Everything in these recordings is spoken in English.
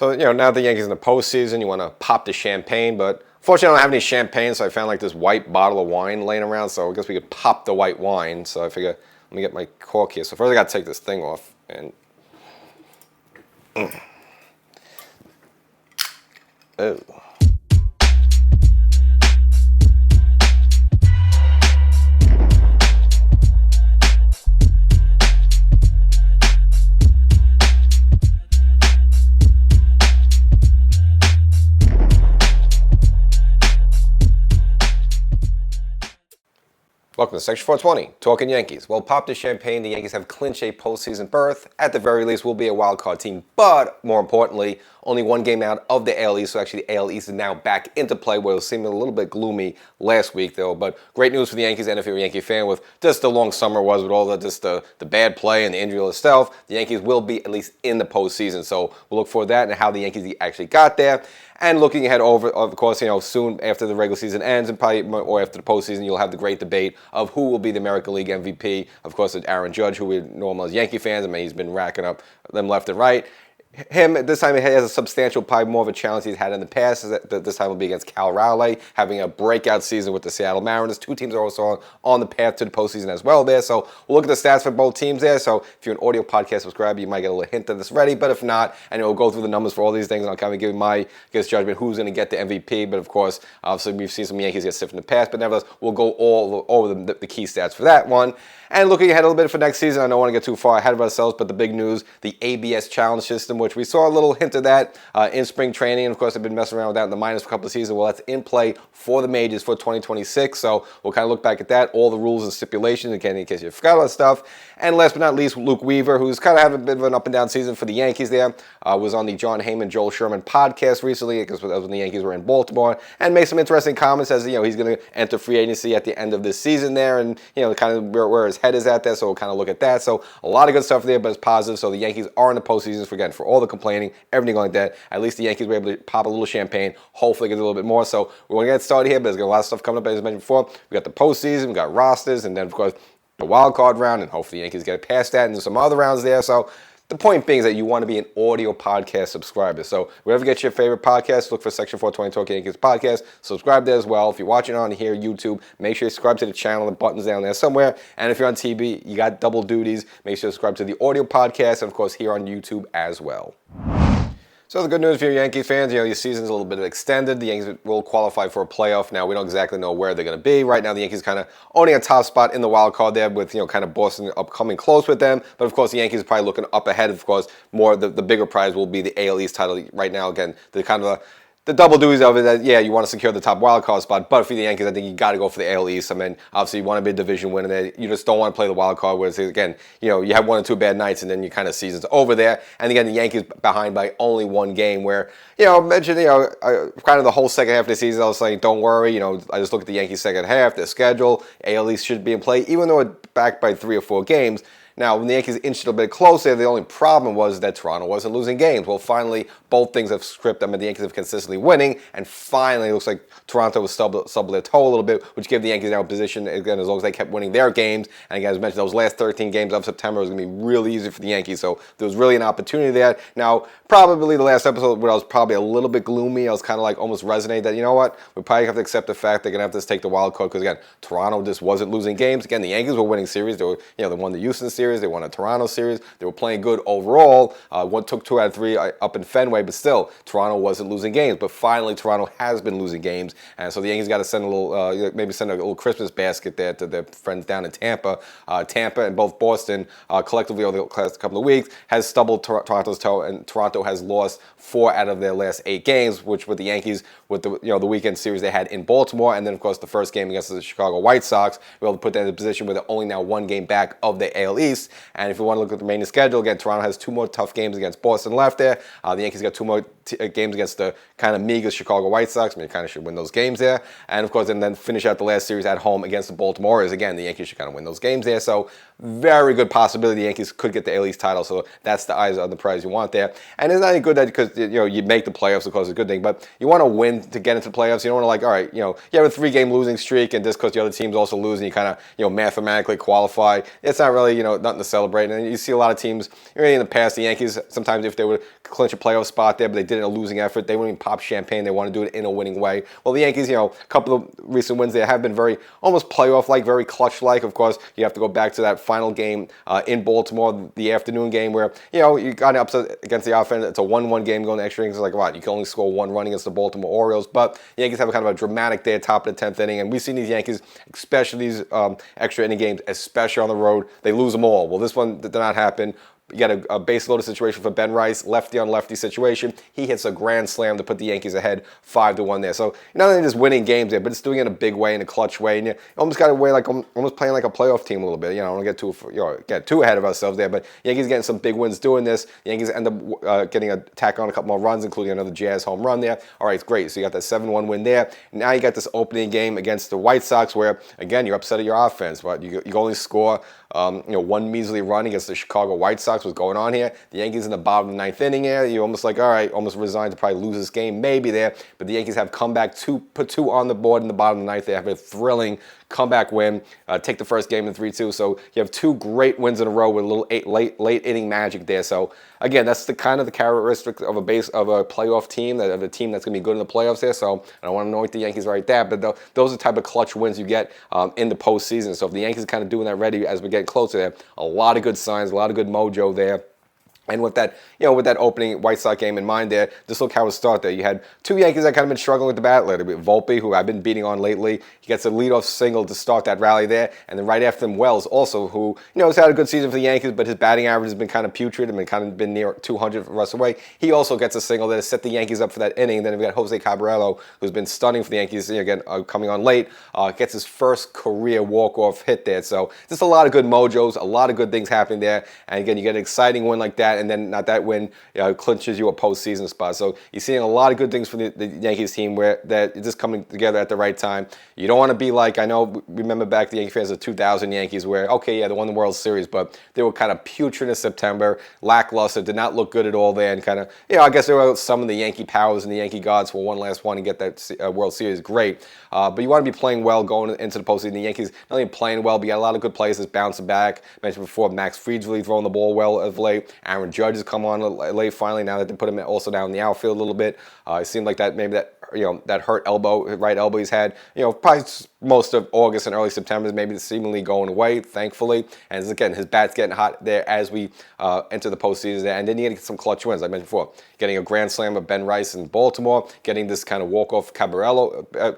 So, now the Yankees in the postseason, you want to pop the champagne, but unfortunately I don't have any champagne, so I found like this white bottle of wine laying around, so I guess we could pop the white wine. So I figure, let me get my cork here. So first I got to take this thing off, and oh. Welcome to Section 420, Talkin Yankees. Well, pop the champagne. The Yankees have clinched a postseason berth. At the very least, we'll be a wild card team. But more importantly, only one game out of the AL East. So actually, the AL East is now back into play, where it was seeming a little bit gloomy last week, though. But great news for the Yankees, and if you're a Yankee fan, with just the long summer was, with all the bad play and the injury itself, the Yankees will be at least in the postseason. So we'll look for that and how the Yankees actually got there. And looking ahead over, of course, soon after the regular season ends and probably or after the postseason, you'll have the great debate of who will be the American League MVP. Of course, it's Aaron Judge, who we know him as Yankee fans. I mean, he's been racking up them left and right. Him, this time, he has a substantial, probably more of a challenge he's had in the past. This time will be against Cal Raleigh, having a breakout season with the Seattle Mariners. Two teams are also on the path to the postseason as well there. So we'll look at the stats for both teams there. So if you're an audio podcast subscriber, you might get a little hint of this already. But if not, and we'll go through the numbers for all these things, and I'll kind of give you my judgment who's going to get the MVP. But of course, obviously, we've seen some Yankees get stiff in the past. But nevertheless, we'll go all over the key stats for that one. And looking ahead a little bit for next season, I don't want to get too far ahead of ourselves, but the big news, the ABS challenge system, which we saw a little hint of that in spring training. And of course, I've been messing around with that in the minors for a couple of seasons. Well, that's in play for the majors for 2026. So we'll kind of look back at that, all the rules and stipulations, again, in case you forgot all that stuff. And last but not least, Luke Weaver, who's kind of having a bit of an up and down season for the Yankees there, was on the John Heyman, Joel Sherman podcast recently, because that was when the Yankees were in Baltimore, and made some interesting comments as, he's going to enter free agency at the end of this season there, and, kind of where his head is at there. So we'll kind of look at that. So a lot of good stuff there, but it's positive. So the Yankees are in the postseason, for all the complaining, everything like that. At least the Yankees were able to pop a little champagne, hopefully get a little bit more. So we're going to get started here, but there's a lot of stuff coming up, as I mentioned before. We got the postseason, we got rosters, and then, of course, the wild card round, and hopefully the Yankees get past that, and there's some other rounds there. So the point being is that you want to be an audio podcast subscriber. So wherever you get your favorite podcast, look for Section 420 Talkin Yankees podcast. Subscribe there as well. If you're watching on here, YouTube, make sure you subscribe to the channel. The button's down there somewhere. And if you're on TV, you got double duties. Make sure you subscribe to the audio podcast, and of course here on YouTube as well. So the good news for your Yankee fans, your season's a little bit extended. The Yankees will qualify for a playoff. Now, we don't exactly know where they're going to be. Right now, the Yankees kind of owning a top spot in the wild card there with, kind of Boston coming close with them. But, of course, the Yankees are probably looking up ahead. Of course, more the bigger prize will be the AL East title right now. Again, the kind of the double duties of it, that, you want to secure the top wild card spot. But for the Yankees, I think you got to go for the AL East. I mean, obviously, you want to be a division winner there. You just don't want to play the wild card, where it's, again, you have one or two bad nights, and then your kind of season's over there. And again, the Yankees behind by only one game, where, mentioned, kind of the whole second half of the season, I was saying, don't worry. I just look at the Yankees' second half, their schedule. AL East should be in play, even though it's backed by 3 or 4 games. Now, when the Yankees inched a little bit closer, the only problem was that Toronto wasn't losing games. Well, finally, both things have scripted. I mean, the Yankees have consistently winning, and finally, it looks like Toronto was stub their toe a little bit, which gave the Yankees now a position, again, as long as they kept winning their games. And again, as mentioned, those last 13 games of September was going to be really easy for the Yankees, so there was really an opportunity there. Now, probably the last episode where I was probably a little bit gloomy, I was kind of like almost resonate that, we probably have to accept the fact they're going to have to take the wild card, because, again, Toronto just wasn't losing games. Again, the Yankees were winning series. They were, they won the Houston series. They won a Toronto series. They were playing good overall. One took 2 out of 3 up in Fenway, but still, Toronto wasn't losing games. But finally, Toronto has been losing games, and so the Yankees got to send a little, maybe send a little Christmas basket there to their friends down in Tampa. Tampa and both Boston, collectively over the last couple of weeks, has stubbled Toronto's toe, and Toronto has lost 4 out of their last 8 games, which with the Yankees, with the weekend series they had in Baltimore, and then of course the first game against the Chicago White Sox, we were able to put them in a position where they're only now 1 game back of the AL East. And if you want to look at the remaining schedule, again, Toronto has 2 more tough games against Boston left there. The Yankees got 2 more games against the kind of meager Chicago White Sox. I mean, you kind of should win those games there. And of course, and then finish out the last series at home against the Baltimore Orioles. Again, the Yankees should kind of win those games there. So very good possibility the Yankees could get the AL East title. So that's the eyes on the prize you want there. And it's not any good that because you make the playoffs, of course, it's a good thing. But you want to win to get into the playoffs. You don't want to like, all right, you have a 3-game losing streak, and just because the other team's also losing, you kind of mathematically qualify. It's not really nothing to celebrate. And you see a lot of teams in the past, the Yankees sometimes if they would clinch a playoff spot there, but they did it in a losing effort. They wouldn't even pop champagne. They want to do it in a winning way. Well, the Yankees, a couple of recent wins there have been very almost playoff-like, very clutch-like. Of course, you have to go back to that final game in Baltimore, the afternoon game where, you got upset against the offense. It's a 1-1 game going to extra innings. It's like, what, you can only score 1 run against the Baltimore Orioles. But the Yankees have kind of a dramatic day at top of the 10th inning. And we've seen these Yankees, especially these extra inning games, especially on the road, they lose them all. Well, this one did not happen. You got a base loaded situation for Ben Rice, lefty on lefty situation. He hits a grand slam to put the Yankees ahead 5-1 there. So not only just winning games there, but it's doing it in a big way, in a clutch way. And you almost got a way like almost playing like a playoff team a little bit. I don't want to get too ahead of ourselves there, but Yankees getting some big wins doing this. The Yankees end up getting a tack on a couple more runs, including another Jazz home run there. All right, it's great. So you got that 7-1 win there. Now you got this opening game against the White Sox where, again, you're upset at your offense, but you only score one measly run against the Chicago White Sox. What's going on here? The Yankees in the bottom of the 9th inning here. You're almost like, all right, almost resigned to probably lose this game, maybe there. But the Yankees have come back put 2 on the board in the bottom of the 9th. They have a thrilling comeback win, take the first game in 3-2. So you have 2 great wins in a row with a little late inning magic there. So again, that's the kind of the characteristic of a playoff team, of a team that's going to be good in the playoffs there. So I don't want to anoint the Yankees right there, but those are the type of clutch wins you get in the postseason. So if the Yankees are kind of doing that ready as we get closer there, a lot of good signs, a lot of good mojo there. And with that, with that opening White Sox game in mind there, just look how it started there. You had 2 Yankees that kind of been struggling with the bat lately. Volpe, who I've been beating on lately, he gets a leadoff single to start that rally there. And then right after him, Wells also, who, has had a good season for the Yankees, but his batting average has been kind of putrid and been near 200 for the rest of the way. He also gets a single there to set the Yankees up for that inning. And then we've got Jose Cabrera, who's been stunning for the Yankees, again, coming on late, gets his first career walk-off hit there. So just a lot of good mojos, a lot of good things happening there. And again, you get an exciting win like that, and then not that win clinches you a postseason spot. So you're seeing a lot of good things for the Yankees team where that is just coming together at the right time. You don't want to be like, I know, remember back the Yankee fans of 2000 Yankees where, okay, yeah, they won the World Series, but they were kind of putrid in September, lackluster, did not look good at all there, and kind of, I guess there were some of the Yankee powers and the Yankee gods for one last one and get that World Series, great. But you want to be playing well going into the postseason. The Yankees not only playing well, but you got a lot of good players that's bouncing back. I mentioned before, Max Fried's really throwing the ball well of late. Aaron Judge has come on late finally, now that they put him also down in the outfield a little bit. It seemed like that maybe that hurt right elbow he's had, probably most of August and early September is maybe seemingly going away, thankfully. And again, his bat's getting hot there as we enter the postseason there. And then you get some clutch wins, I mentioned before. Getting a grand slam of Ben Rice in Baltimore, getting this kind of walk-off Cabrera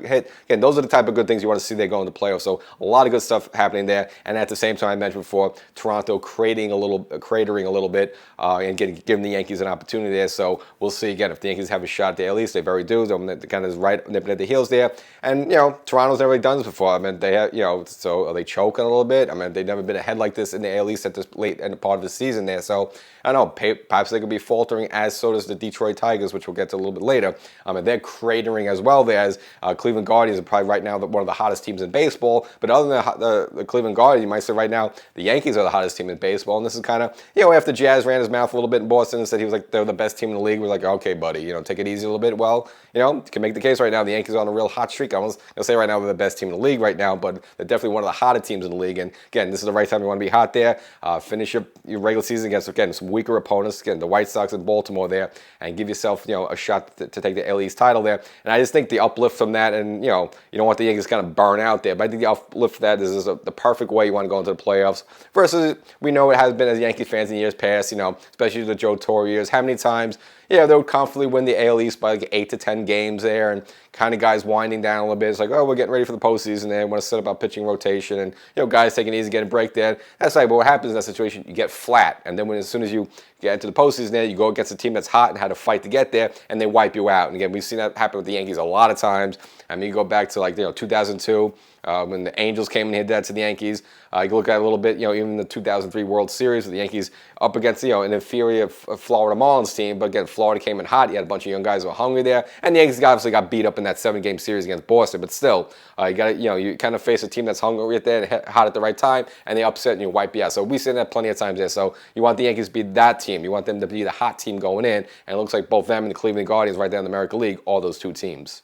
hit. Again, those are the type of good things you want to see there going to playoffs. So a lot of good stuff happening there. And at the same time, I mentioned before, Toronto cratering a little bit and giving the Yankees an opportunity there. So we'll see again if the Yankees have a shot at the AL East. They very do. They're kind of right nipping at the heels there. And Toronto's never really done this before. I mean, they have so are they choking a little bit? I mean, they've never been ahead like this in the AL East at this late end part of the season there. So I don't know. Perhaps they could be faltering, as so does the Detroit Tigers, which we'll get to a little bit later. And they're cratering as well there, as Cleveland Guardians are probably right now one of the hottest teams in baseball. But other than the Cleveland Guardians, you might say right now the Yankees are the hottest team in baseball. And this is kind of, after Jazz ran his mouth a little bit in Boston and said he was like, they're the best team in the league. We're like, okay, buddy, take it easy a little bit. Well, you can make the case right now. The Yankees are on a real hot streak. I'm going to say right now they're the best team in the league right now, but they're definitely one of the hottest teams in the league. And again, this is the right time you want to be hot there. Finish your regular season against, again, some weaker opponents. Again, the White Sox and Baltimore there, and give yourself, a shot to take the AL East title there. And I just think the uplift from that, and, you don't want the Yankees kind of burn out there, but I think the uplift from that is the perfect way you want to go into the playoffs. Versus, we know it has been as Yankee fans in years past, especially the Joe Torre years. How many times, they would comfortably win the AL East by like 8 to 10 games there, and kind of guys winding down a little bit. It's like, oh, we're getting ready for the postseason there. Want to set up our pitching rotation, and guys taking it easy, getting a break there. That's right. But what happens in that situation? You get flat, and then as soon as you get into the postseason there, you go against a team that's hot and had to fight to get there, and they wipe you out. And again, we've seen that happen with the Yankees a lot of times. I mean, you go back to 2002. When the Angels came and hit that to the Yankees. You look at it a little bit, even the 2003 World Series with the Yankees up against, an inferior Florida Marlins team. But again, Florida came in hot. You had a bunch of young guys who were hungry there. And the Yankees obviously got beat up in that 7-game series against Boston. But still, you kind of face a team that's hungry there and hot at the right time, and they upset and you wipe you out. So we've seen that plenty of times there. So you want the Yankees to be that team. You want them to be the hot team going in. And it looks like both them and the Cleveland Guardians right there in the American League, all those two teams.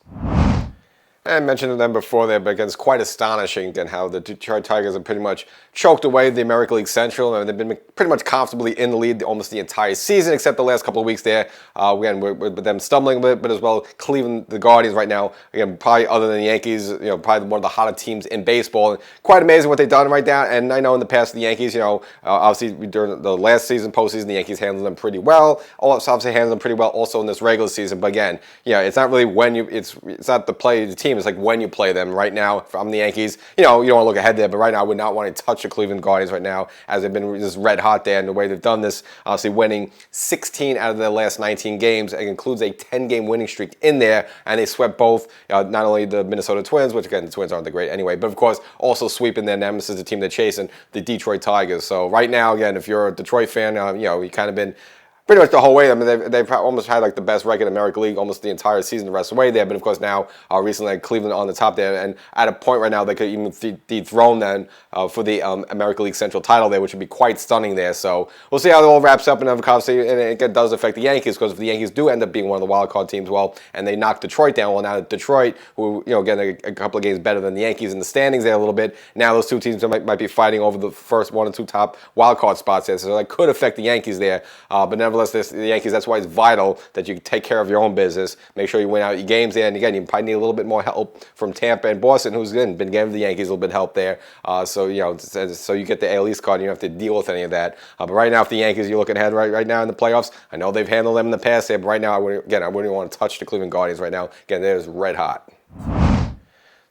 I mentioned them before there, but again, it's quite astonishing again how the Detroit Tigers have pretty much choked away the American League Central, and they've been pretty much comfortably in the lead almost the entire season, except the last couple of weeks there. Again, with them stumbling a bit, but as well, Cleveland, the Guardians right now, again, probably other than the Yankees, probably one of the hotter teams in baseball. Quite amazing what they've done right now, and I know in the past the Yankees, obviously during the last season, postseason, the Yankees handled them pretty well. Obviously handled them pretty well also in this regular season, but again, it's not really when it's not the play of the team. It's like when you play them. Right now, if I'm the Yankees, you don't want to look ahead there, but right now I would not want to touch the Cleveland Guardians right now, as they've been just red hot there, and the way they've done this, obviously winning 16 out of their last 19 games. It includes a 10-game winning streak in there, and they swept both, not only the Minnesota Twins, which again, the Twins aren't that great anyway, but of course, also sweeping their nemesis, the team they're chasing, the Detroit Tigers. So right now, again, if you're a Detroit fan, you kind of been pretty much the whole way. I mean, they've almost had like the best record in the American League almost the entire season, the rest of the way there. But of course now, recently Cleveland on the top there, and at a point right now they could even dethrone them for the American League Central title there, which would be quite stunning there. So we'll see how it all wraps up, and obviously it does affect the Yankees, because if the Yankees do end up being one of the wild card teams, well, and they knock Detroit down, well, now Detroit, who again a couple of games better than the Yankees in the standings there a little bit, now those two teams might be fighting over the first 1 and 2 top wild card spots there, so that could affect the Yankees there. But nevertheless, the Yankees, that's why it's vital that you take care of your own business. Make sure you win out your games there. And again, you probably need a little bit more help from Tampa and Boston, who's been giving the Yankees a little bit of help there. So you get the AL East card and you don't have to deal with any of that. But right now, if the Yankees, you're looking ahead right now in the playoffs, I know they've handled them in the past there, but right now, I wouldn't even want to touch the Cleveland Guardians right now. Again, they're just red hot.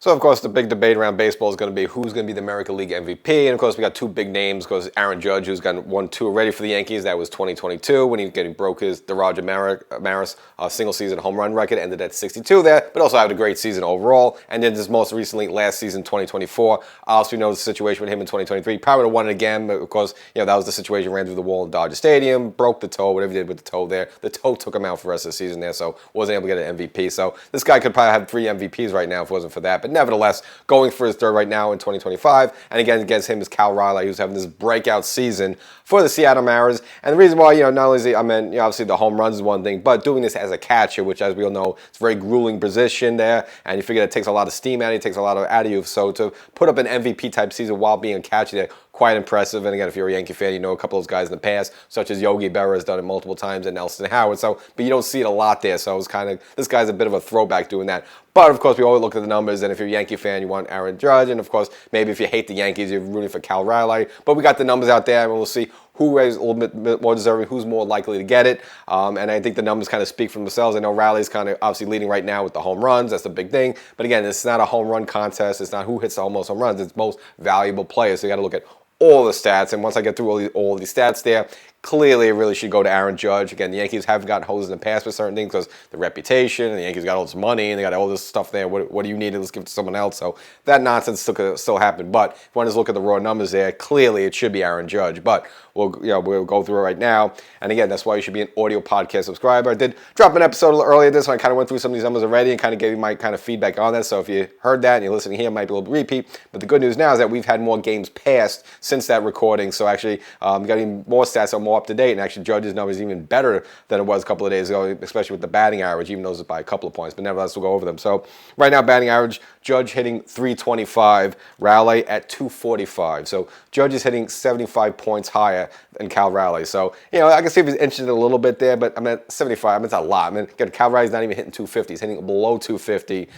So, of course, the big debate around baseball is going to be who's going to be the American League MVP. And, of course, we got two big names. Of course, Aaron Judge, who's gotten 1-2 already for the Yankees. That was 2022 when he broke his Roger Maris single-season home run record, ended at 62 there, but also had a great season overall. And then just most recently, last season, 2024. Obviously, we know the situation with him in 2023. Probably would have won it again, but, of course, that was the situation. Ran through the wall in Dodger Stadium, broke the toe, whatever he did with the toe there. The toe took him out for the rest of the season there, so wasn't able to get an MVP. So this guy could probably have 3 MVPs right now if it wasn't for that. But nevertheless, going for his third right now in 2025. And again, against him is Cal Raleigh, who's having this breakout season for the Seattle Mariners. And the reason why, not only is he, obviously the home runs is one thing, but doing this as a catcher, which as we all know, it's a very grueling position there. And you figure it takes a lot of steam out of you, it takes a lot out of you. So to put up an MVP type season while being a catcher there, quite impressive. And again, if you're a Yankee fan, you know a couple of those guys in the past, such as Yogi Berra has done it multiple times, and Nelson Howard. So, but you don't see it a lot there. So it was this guy's a bit of a throwback doing that. But of course, we always look at the numbers, and if you're a Yankee fan, you want Aaron Judge, and of course, maybe if you hate the Yankees, you're rooting for Cal Raleigh. But we got the numbers out there, and we'll see who is a little bit more deserving, who's more likely to get it. And I think the numbers kind of speak for themselves. I know Raleigh's kind of obviously leading right now with the home runs. That's the big thing. But again, it's not a home run contest. It's not who hits the most home runs. It's most valuable players. So you got to look at all the stats. And once I get through all these stats there, clearly it really should go to Aaron Judge. Again, the Yankees have gotten hosed in the past with certain things because the reputation, and the Yankees got all this money, and they got all this stuff there. What do you need? Let's give it to someone else. So that nonsense still happen. But if you want to look at the raw numbers there, clearly it should be Aaron Judge. But we'll go through it right now. And again, that's why you should be an audio podcast subscriber. I did drop an episode a little earlier this one. I kind of went through some of these numbers already and kind of gave you my kind of feedback on that. So if you heard that and you're listening here, it might be a little repeat. But the good news now is that we've had more games passed since that recording. So actually, we got even more stats are more up to date. And actually, Judge's numbers even better than it was a couple of days ago, especially with the batting average, even though it's by a couple of points. But nevertheless, we'll go over them. So right now, batting average, Judge hitting 325, Raleigh at 245. So Judge is hitting 75 points higher than Cal Raleigh. So, I can see if he's inching a little bit there, but at 75, it's a lot. Again, Cal Raleigh's not even hitting 250. He's hitting below 250.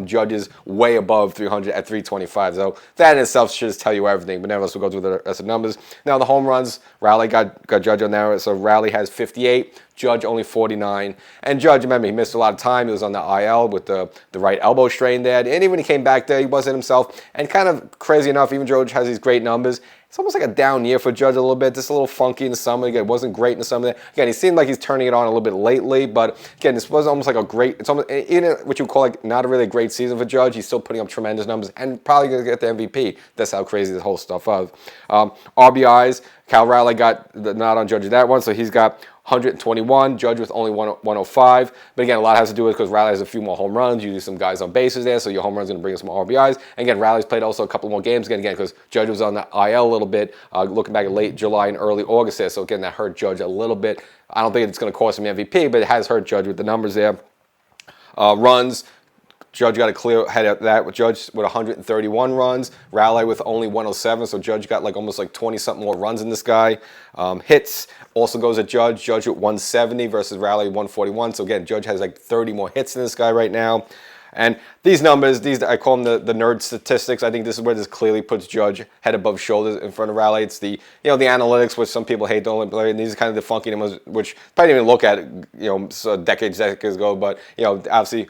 Judge is way above 300 at 325. So that in itself should just tell you everything. But nevertheless, we'll go through the rest of the numbers. Now, the home runs, Raleigh got Judge on there. So Raleigh has 58. Judge only 49. And Judge, remember, he missed a lot of time. He was on the IL with the right elbow strain there. And even when he came back there, he wasn't himself. And kind of crazy enough, even Judge has these great numbers. It's almost like a down year for Judge a little bit. Just a little funky in the summer. Again, it wasn't great in the summer. Again, he seemed like he's turning it on a little bit lately. But again, this was almost like it's almost, even what you would call like not a really great season for Judge. He's still putting up tremendous numbers and probably going to get the MVP. That's how crazy this whole stuff was. RBIs, Cal Raleigh got the nod on Judge that one. So he's got 121, Judge with only 105. But again, a lot has to do with because Raleigh has a few more home runs. You do some guys on bases there, so your home run's going to bring us some RBIs. And again, Raleigh's played also a couple more games again because Judge was on the IL a little bit, looking back at late July and early August there. So again, that hurt Judge a little bit. I don't think it's going to cost him MVP, but it has hurt Judge with the numbers there. Runs, Judge got a clear head of that with Judge with 131 runs, Raleigh with only 107, so Judge got like almost like 20-something more runs in this guy. Hits also goes at Judge. Judge at 170 versus Raleigh 141, so again, Judge has like 30 more hits than this guy right now. And these numbers, I call them the nerd statistics. I think this is where this clearly puts Judge head above shoulders in front of Raleigh. It's the the analytics, which some people hate, don't play. And these are kind of the funky numbers, which probably didn't even look at so decades ago. But obviously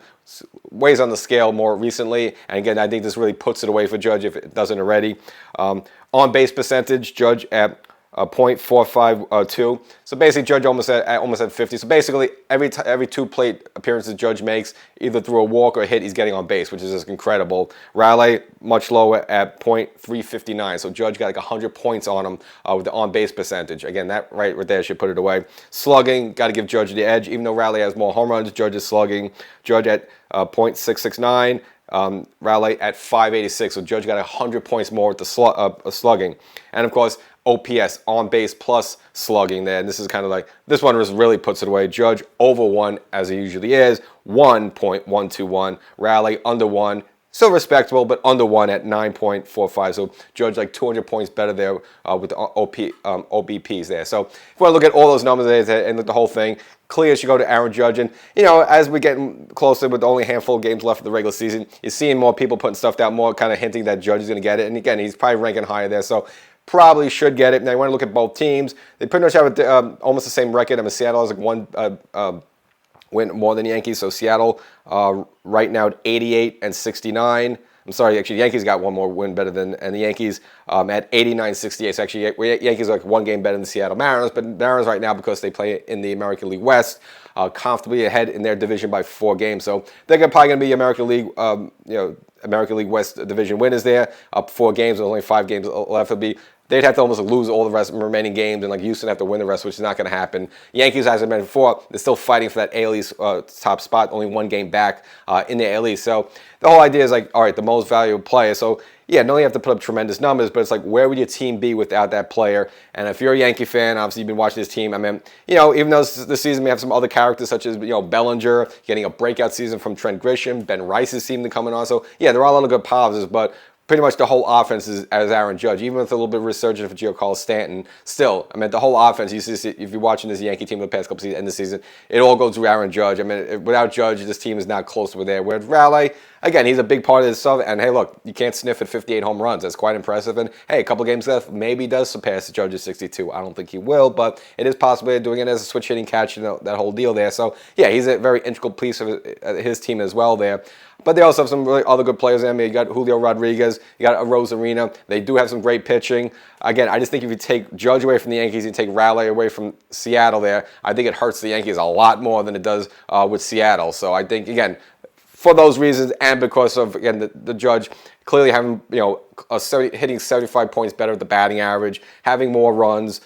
weighs on the scale more recently. And again, I think this really puts it away for Judge if it doesn't already. On base percentage, Judge at .452. So basically, Judge almost at 50. So basically, every two plate appearances Judge makes, either through a walk or a hit, he's getting on base, which is just incredible. Raleigh much lower at .359. So Judge got like 100 points on him with the on base percentage. Again, that right there should put it away. Slugging, got to give Judge the edge. Even though Raleigh has more home runs, Judge is slugging. Judge at .669. Raleigh at .586. So Judge got 100 points more with the slugging. And of course, OPS, on base plus slugging there. And this is kind of like, this one really puts it away. Judge over 1, as he usually is, 1.121. Raleigh under 1. Still respectable, but under 1 at 9.45. So Judge like 200 points better there with the OBPs there. So if you want to look at all those numbers there and look at the whole thing, clear as you go to Aaron Judge. And, as we get closer with only a handful of games left of the regular season, you're seeing more people putting stuff down, more kind of hinting that Judge is going to get it. And again, he's probably ranking higher there. So probably should get it. Now you want to look at both teams. They pretty much have almost the same record. I mean, Seattle has like one win more than the Yankees. So Seattle right now at 88 and 69. I'm sorry, actually, the Yankees got one more win better than, and the Yankees at 89-68. So actually, Yankees are like one game better than the Seattle Mariners, but Mariners right now, because they play in the American League West, comfortably ahead in their division by 4 games. So they're probably going to be American League, American League West division winners there. Up 4 games, with only 5 games left. They'd have to almost lose all the remaining games, and like Houston have to win the rest, which is not going to happen. Yankees, as I mentioned before, they're still fighting for that AL East top spot, only 1 game back in the AL East. So the whole idea is like, all right, the most valuable player. So yeah, not only have to put up tremendous numbers, but it's like, where would your team be without that player? And if you're a Yankee fan, obviously you've been watching this team. I mean, even though this season may have some other characters such as Bellinger getting a breakout season from Trent Grisham, Ben Rice's team to coming on. So yeah, there are a lot of good positives, but pretty much the whole offense is as Aaron Judge, even with a little bit of resurgence for Giancarlo Stanton. Still, I mean, the whole offense, you see, if you're watching this Yankee team the past couple seasons, end of the season, it all goes through Aaron Judge. I mean, without Judge, this team is not close to there. Whereas Raleigh, again, he's a big part of this stuff. And hey, look, you can't sniff at 58 home runs. That's quite impressive. And hey, a couple games left, maybe he does surpass Judge's 62. I don't think he will, but it is possible doing it as a switch hitting catch, that whole deal there. So yeah, he's a very integral piece of his team as well there. But they also have some really other good players. I mean, you got Julio Rodriguez, you got Rosarina. They do have some great pitching. Again, I just think if you take Judge away from the Yankees, you take Raleigh away from Seattle there, I think it hurts the Yankees a lot more than it does with Seattle. So I think, again, for those reasons, and because of, again, the Judge clearly having, hitting 75 points better at the batting average, having more runs,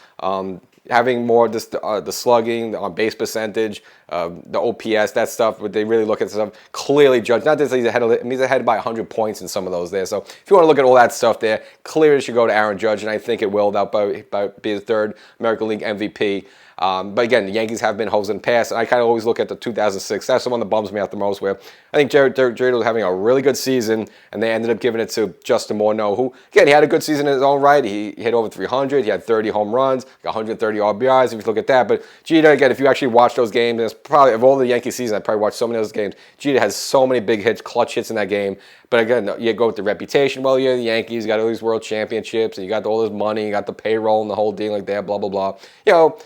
having more the slugging, the on base percentage, the OPS, that stuff. But they really look at stuff. Clearly, Judge, not that he's ahead of it, he's ahead by 100 points in some of those there. So if you want to look at all that stuff there, clearly it should go to Aaron Judge, and I think it will. That by be the 3rd American League MVP. But again, the Yankees have been hosed in the past, and I kind of always look at the 2006. That's the one that bums me out the most, where I think Jared was having a really good season, and they ended up giving it to Justin Morneau, who, again, he had a good season in his own right. He hit over 300. He had 30 home runs, 130 RBIs, if you look at that. But Jeter, again, if you actually watch those games, and it's probably, of all the Yankee season, I probably watched so many of those games, Jeter has so many big hits, clutch hits in that game. But again, you go with the reputation. Well, you're the Yankees, you got all these world championships, and you got all this money, you got the payroll and the whole deal like that, blah, blah, blah.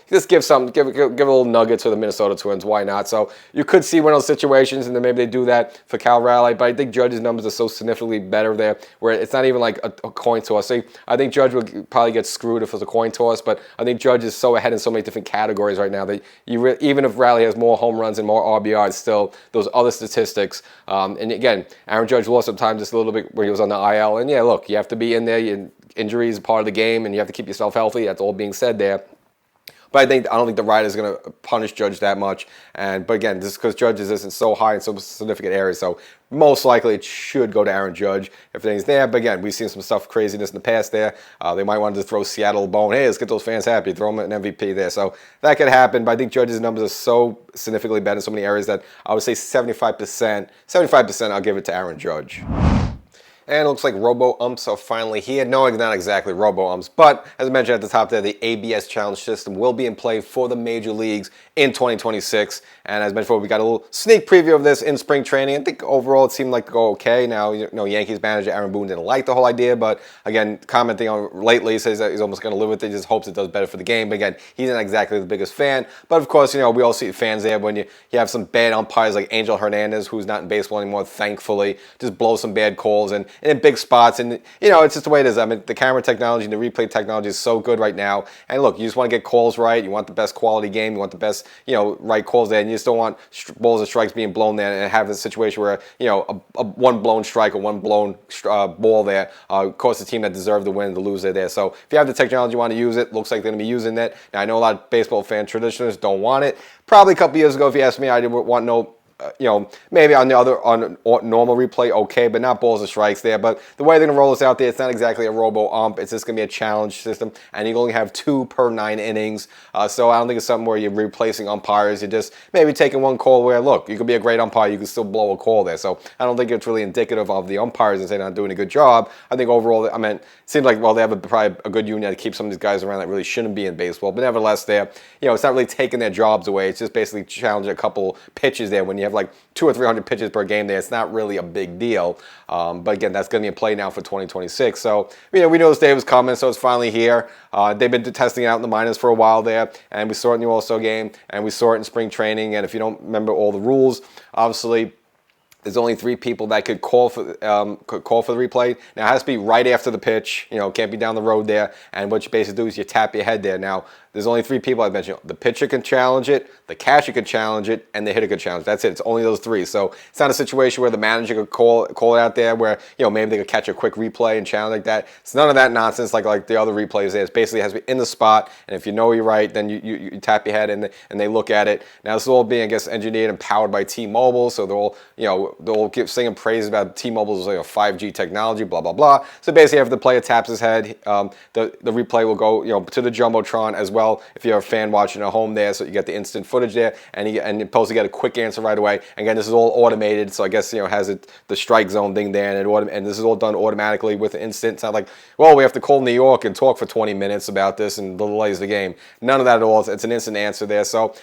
Just give a little nugget to the Minnesota Twins. Why not? So you could see one of those situations, and then maybe they do that for Cal Raleigh. But I think Judge's numbers are so significantly better there, where it's not even like a coin toss. So I think Judge would probably get screwed if it was a coin toss. But I think Judge is so ahead in so many different categories right now that even if Raleigh has more home runs and more RBIs, still those other statistics. And again, Aaron Judge lost some time just a little bit where he was on the IL. And yeah, look, you have to be in there. Injuries are part of the game, and you have to keep yourself healthy. That's all being said there. But I don't think the writer is going to punish Judge that much. But again, just because Judge's isn't so high in so significant areas, so most likely it should go to Aaron Judge if anything's there. But again, we've seen some stuff, craziness in the past there. They might want to throw Seattle a bone. Hey, let's get those fans happy. Throw them an MVP there. So that could happen. But I think Judge's numbers are so significantly better in so many areas that I would say 75%. 75% I'll give it to Aaron Judge. And it looks like robo-umps are finally here. No, not exactly robo-umps, but as I mentioned at the top there, the ABS challenge system will be in play for the major leagues in 2026. And as mentioned before, we got a little sneak preview of this in spring training. I think overall it seemed like to go okay. Now, Yankees manager Aaron Boone didn't like the whole idea, but again, commenting on lately, he says that he's almost going to live with it. He just hopes it does better for the game. But again, he's not exactly the biggest fan. But of course, we all see fans there when you have some bad umpires like Angel Hernandez, who's not in baseball anymore, thankfully, just blow some bad calls and in big spots. And, it's just the way it is. I mean, the camera technology and the replay technology is so good right now. And look, you just want to get calls right. You want the best quality game. You want the best, right calls there. And you just don't want balls and strikes being blown there and have a situation where, a one blown strike or one blown ball there costs the team that deserved the win to lose there. So if you have the technology, you want to use it. Looks like they're going to be using that. Now, I know a lot of baseball fan traditionalists don't want it. Probably a couple years ago, if you asked me, I didn't want no maybe on normal replay, okay, but not balls and strikes there. But the way they're going to roll this out there, it's not exactly a robo-ump. It's just going to be a challenge system, and you only have 2 per 9 innings. So I don't think it's something where you're replacing umpires. You're just maybe taking one call where, look, you could be a great umpire, you can still blow a call there. So I don't think it's really indicative of the umpires and saying they're not doing a good job. I think overall, it seems like, they have probably a good union to keep some of these guys around that really shouldn't be in baseball. But nevertheless, it's not really taking their jobs away. It's just basically challenging a couple pitches there when you have like 200 or 300 pitches per game there. It's not really a big deal. But again, that's going to be in play now for 2026. So, we know this day was coming, so it's finally here. They've been testing it out in the minors for a while there, and we saw it in the All-Star game, and we saw it in spring training. And if you don't remember all the rules, obviously, there's only 3 people that could call for the replay. Now, it has to be right after the pitch. Can't be down the road there. And what you basically do is you tap your head there. Now, there's only 3 people I mentioned. The pitcher can challenge it, the catcher can challenge it, and the hitter can challenge it. That's it. It's only those 3. So it's not a situation where the manager could call it out there where, maybe they could catch a quick replay and challenge like that. It's none of that nonsense like the other replays there. It basically has to be in the spot, and if you know you're right, then you tap your head and they look at it. Now, this is all being, I guess, engineered and powered by T-Mobile, so they'll keep singing praises about T-Mobile's 5G technology, blah, blah, blah. So basically, after the player taps his head, the replay will go, to the Jumbotron as well. If you're a fan watching at home there, so you get the instant footage there, and you're supposed to get a quick answer right away. Again, this is all automated, so I guess has the strike zone thing there, and this is all done automatically with instant. It's not like, we have to call New York and talk for 20 minutes about this and delays the game. None of that at all. It's an instant answer there. So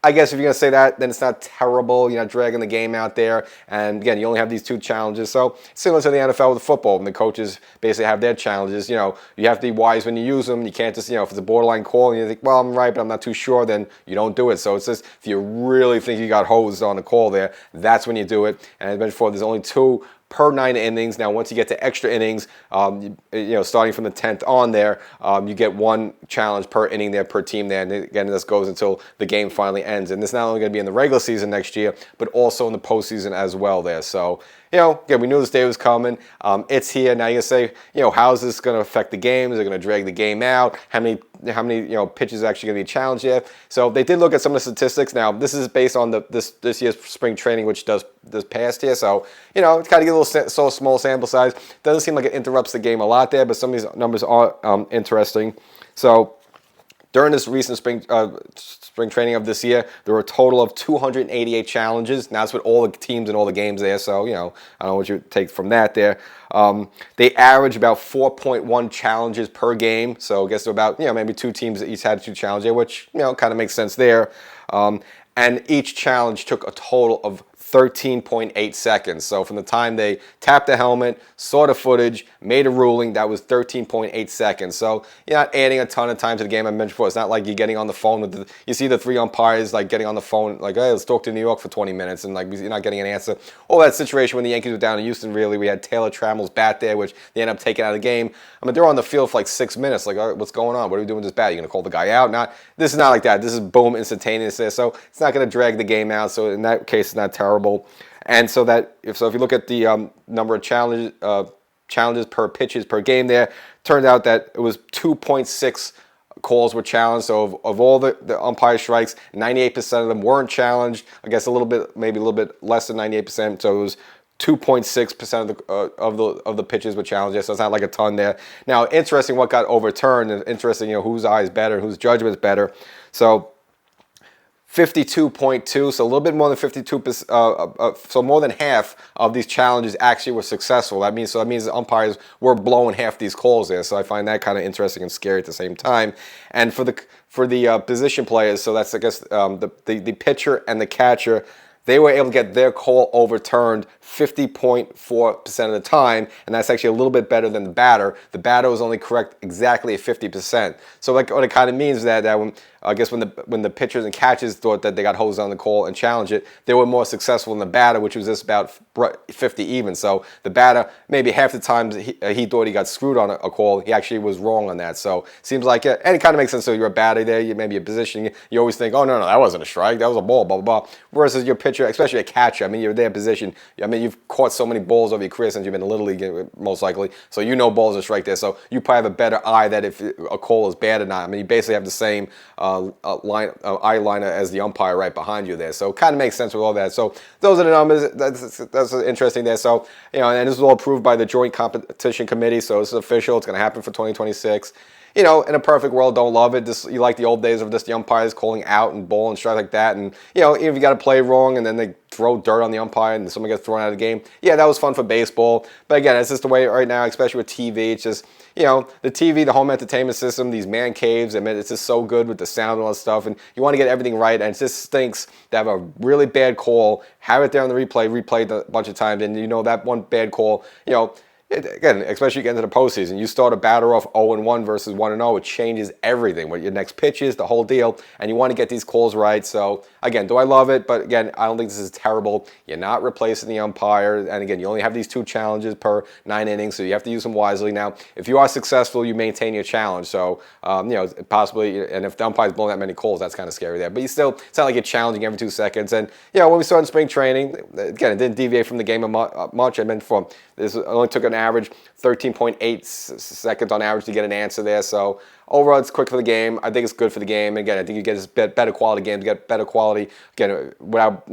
I guess if you're going to say that, then it's not terrible. You're not dragging the game out there. And again, you only have these 2 challenges. So similar to the NFL with football, and the coaches basically have their challenges. You have to be wise when you use them. You can't just, if it's a borderline call and you think, I'm right, but I'm not too sure, then you don't do it. So it's just, if you really think you got hosed on the call there, that's when you do it. And as mentioned before, there's only 2 per 9 innings. Now, once you get to extra innings, starting from the 10th on there, you get 1 challenge per inning there, per team there. And again, this goes until the game finally ends. And this is not only going to be in the regular season next year, but also in the postseason as well there. So, again, we knew this day was coming. It's here. Now you're going to say, how is this going to affect the game? Is it going to drag the game out? How many pitches are actually going to be challenged yet? So they did look at some of the statistics. Now, this is based on this year's spring training, which does this past year. So, it's kind of get a little so small sample size. Doesn't seem like it interrupts the game a lot there, but some of these numbers are interesting. So during this recent spring training of this year, there were a total of 288 challenges. Now, that's with all the teams and all the games there. So, I don't know what you take from that there. They average about 4.1 challenges per game. So I guess about, maybe 2 teams that each had 2 challenges, which, kind of makes sense there. And each challenge took a total of 13.8 seconds. So from the time they tapped the helmet, saw the footage, made a ruling, that was 13.8 seconds. So you're not adding a ton of time to the game. I mentioned before, it's not like you're getting on the phone with you see the 3 umpires like getting on the phone, like, hey, let's talk to New York for 20 minutes, and like you're not getting an answer. Or that situation when the Yankees were down in Houston, really, we had Taylor Trammell's bat there, which they ended up taking out of the game. They're on the field for like 6 minutes. Like, all right, what's going on? What are we doing with this bat? You're going to call the guy out? This is not like that. This is boom, instantaneous there. So it's not going to drag the game out. So in that case, it's not terrible. And so if you look at the number of challenges per pitches per game there, turned out that it was 2.6 calls were challenged. So of all the umpire strikes, 98% of them weren't challenged. I guess maybe a little bit less than 98%. So it was 2.6% of the pitches were challenged. So it's not like a ton there. Now, interesting what got overturned, and interesting, whose eye is better, whose judgment is better. So 52.2, so a little bit more than 52%, so more than half of these challenges actually were successful. That means the umpires were blowing half these calls there. So I find that kind of interesting and scary at the same time. And for the position players, so that's, I guess, the pitcher and the catcher, they were able to get their call overturned 50.4% of the time, and that's actually a little bit better than the batter. The batter was only correct exactly at 50%. So like what it kind of means that when the pitchers and catchers thought that they got hosed on the call and challenged it, they were more successful than the batter, which was just about 50 even. So the batter, maybe half the times he thought he got screwed on a call, he actually was wrong on that. So seems like it, and it kind of makes sense. So you're a batter there, you maybe a position, you always think, oh no, that wasn't a strike, that was a ball, blah blah blah. Versus your pitcher, especially a catcher, you're their position. You've caught so many balls over your career since you've been in Little League, most likely. So balls are strike there. So you probably have a better eye that if a call is bad or not. You basically have the same eye liner as the umpire right behind you there. So it kind of makes sense with all that. So those are the numbers. That's interesting there. So, and this was all approved by the Joint Competition Committee. So this is official. It's going to happen for 2026. In a perfect world, don't love it. You like the old days of just the umpires calling out and ball and strike like that. And, even if you got to play wrong and then they throw dirt on the umpire and someone gets thrown out of the game. Yeah, that was fun for baseball. But again, it's just the way right now, especially with TV. It's just, the TV, the home entertainment system, these man caves, it's just so good with the sound and all that stuff. And you want to get everything right. And it just stinks to have a really bad call, have it there on the replay it a bunch of times. And that one bad call, again, especially getting into the postseason, you start a batter off 0-1 versus 1-0. It changes everything. What your next pitch is, the whole deal, and you want to get these calls right. So, again, do I love it? But again, I don't think this is terrible. You're not replacing the umpire. And again, you only have these 2 challenges per 9 innings, so you have to use them wisely. Now, if you are successful, you maintain your challenge. So, possibly, and if the umpire's blowing that many calls, that's kind of scary there. But it's not like you're challenging every 2 seconds. And, when we saw in spring training, again, it didn't deviate from the game much. This only took an average 13.8 seconds on average to get an answer there. So overall, it's quick for the game. I think it's good for the game. Again, I think you get better quality games, get better quality. Again, without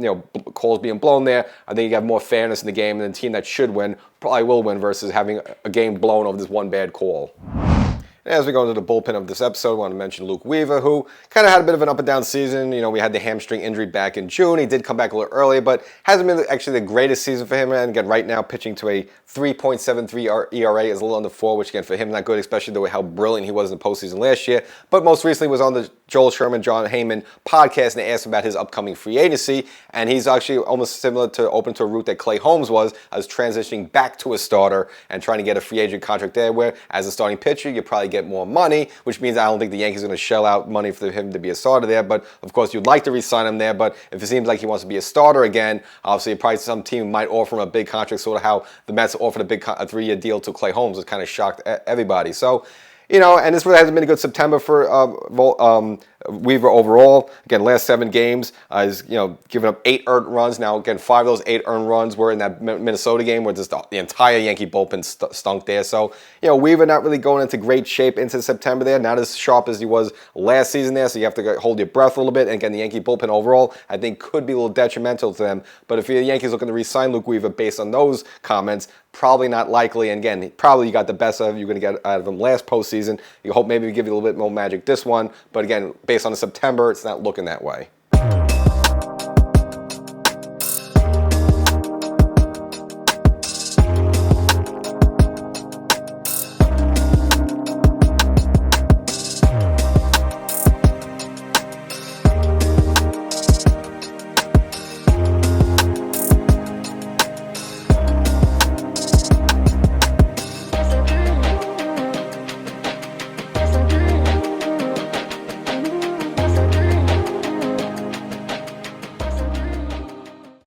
calls being blown there, I think you have more fairness in the game, and the team that should win probably will win versus having a game blown over this one bad call. And as we go into the bullpen of this episode, I want to mention Luke Weaver, who kind of had a bit of an up and down season. We had the hamstring injury back in June. He did come back a little early, but hasn't been actually the greatest season for him. And again, right now, pitching to a 3.73 ERA is a little under 4, which again, for him, not good, especially the way how brilliant he was in the postseason last year. But most recently was on the Joel Sherman, John Heyman podcast, and they asked him about his upcoming free agency. And he's actually almost similar to open to a route that Clay Holmes was, as transitioning back to a starter and trying to get a free agent contract there, where as a starting pitcher, you probably get more money, which means I don't think the Yankees are going to shell out money for him to be a starter there. But of course, you'd like to re-sign him there. But if it seems like he wants to be a starter again, obviously probably some team might offer him a big contract, sort of how the Mets offered a 3-year deal to Clay Holmes. It kind of shocked everybody. So, and this really hasn't been a good September for Weaver overall. Again, last 7 games, he's giving up 8 earned runs. Now, again, 5 of those 8 earned runs were in that Minnesota game where just the entire Yankee bullpen stunk there. So, Weaver not really going into great shape into September there. Not as sharp as he was last season there. So you have to hold your breath a little bit. And again, the Yankee bullpen overall, I think, could be a little detrimental to them. But if the Yankees looking to re-sign Luke Weaver based on those comments, probably not likely. And again, probably you got the best of you're going to get out of him last postseason. You hope maybe we give you a little bit more magic this one. But again, based on the September, it's not looking that way.